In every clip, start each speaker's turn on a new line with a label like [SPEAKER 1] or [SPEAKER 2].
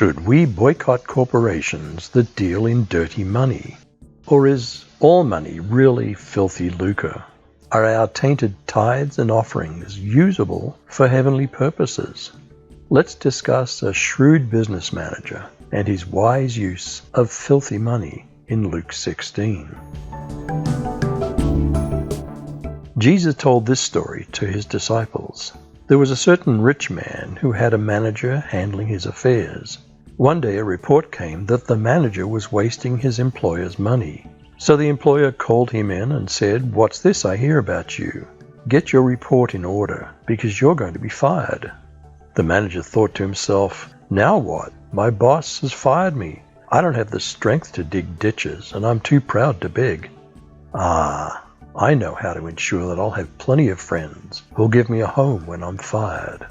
[SPEAKER 1] Should we boycott corporations that deal in dirty money? Or is all money really filthy lucre? Are our tainted tithes and offerings usable for heavenly purposes? Let's discuss a shrewd business manager and his wise use of filthy money in Luke 16. Jesus told this story to his disciples. There was a certain rich man who had a manager handling his affairs. One day a report came that the manager was wasting his employer's money. So the employer called him in and said, "What's this I hear about you? Get your report in order, because you're going to be fired." The manager thought to himself, "Now what? My boss has fired me. I don't have the strength to dig ditches, and I'm too proud to beg. I know how to ensure that I'll have plenty of friends who'll give me a home when I'm fired."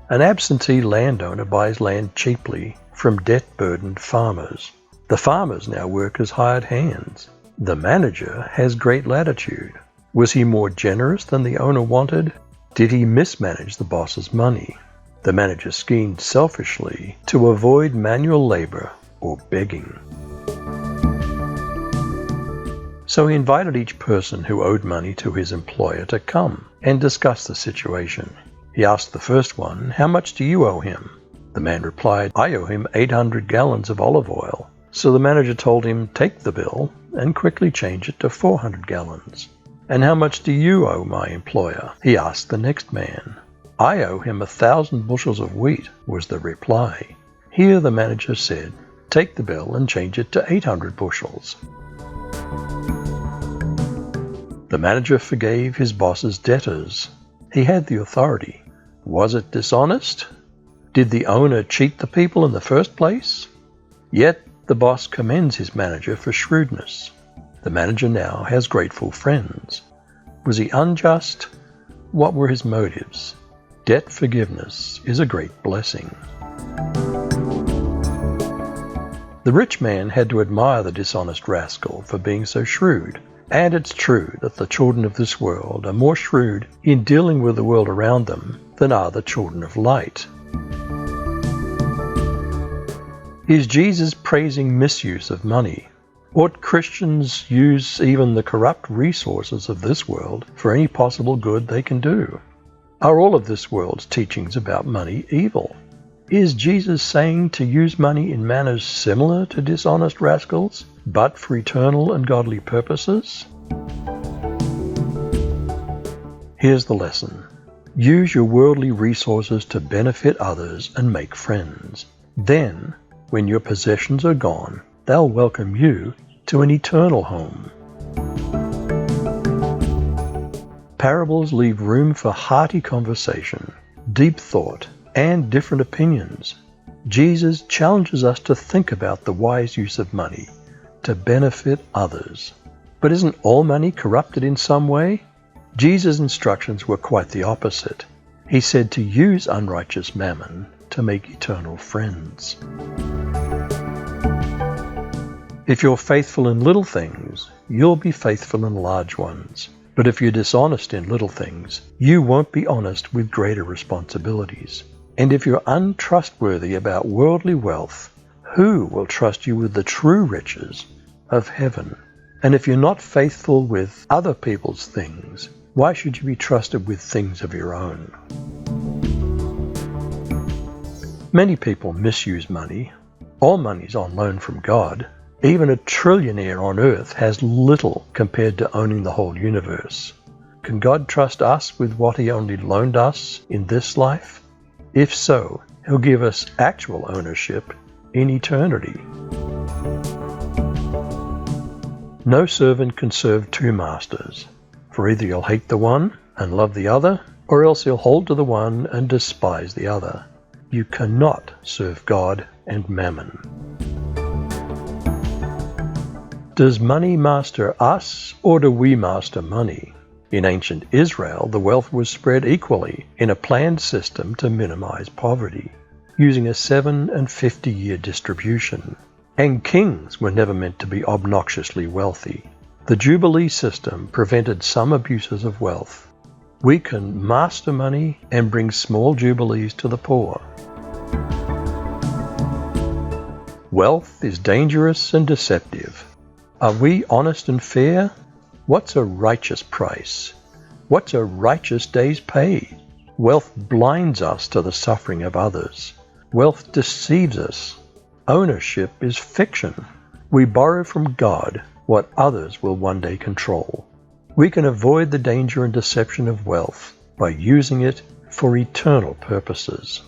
[SPEAKER 1] An absentee landowner buys land cheaply from debt-burdened farmers. The farmers now work as hired hands. The manager has great latitude. Was he more generous than the owner wanted? Did he mismanage the boss's money? The manager schemed selfishly to avoid manual labor or begging. So he invited each person who owed money to his employer to come and discuss the situation. He asked the first one, "How much do you owe him?" The man replied, "I owe him 800 gallons of olive oil." So the manager told him, "Take the bill and quickly change it to 400 gallons. "And how much do you owe my employer?" he asked the next man. "I owe him 1,000 bushels of wheat," was the reply. Here the manager said, "Take the bill and change it to 800 bushels. The manager forgave his boss's debtors. He had the authority. Was it dishonest? Did the owner cheat the people in the first place? Yet the boss commends his manager for shrewdness. The manager now has grateful friends. Was he unjust? What were his motives? Debt forgiveness is a great blessing. The rich man had to admire the dishonest rascal for being so shrewd. And it's true that the children of this world are more shrewd in dealing with the world around them than are the children of light. Is Jesus praising misuse of money? Ought Christians use even the corrupt resources of this world for any possible good they can do? Are all of this world's teachings about money evil? Is Jesus saying to use money in manners similar to dishonest rascals, but for eternal and godly purposes? Here's the lesson. Use your worldly resources to benefit others and make friends. Then, when your possessions are gone, they'll welcome you to an eternal home. Parables leave room for hearty conversation, deep thought, and different opinions. Jesus challenges us to think about the wise use of money to benefit others. But isn't all money corrupted in some way? Jesus' instructions were quite the opposite. He said to use unrighteous mammon to make eternal friends. If you're faithful in little things, you'll be faithful in large ones. But if you're dishonest in little things, you won't be honest with greater responsibilities. And if you're untrustworthy about worldly wealth, who will trust you with the true riches of heaven? And if you're not faithful with other people's things, why should you be trusted with things of your own? Many people misuse money. All money is on loan from God. Even a trillionaire on earth has little compared to owning the whole universe. Can God trust us with what He only loaned us in this life? If so, He'll give us actual ownership in eternity. No servant can serve two masters, for either you'll hate the one and love the other, or else you'll hold to the one and despise the other. You cannot serve God and mammon. Does money master us, or do we master money? In ancient Israel, the wealth was spread equally in a planned system to minimize poverty, using a 7 and 50-year distribution. And kings were never meant to be obnoxiously wealthy. The Jubilee system prevented some abuses of wealth. We can master money and bring small jubilees to the poor. Wealth is dangerous and deceptive. Are we honest and fair? What's a righteous price? What's a righteous day's pay? Wealth blinds us to the suffering of others. Wealth deceives us. Ownership is fiction. We borrow from God what others will one day control. We can avoid the danger and deception of wealth by using it for eternal purposes.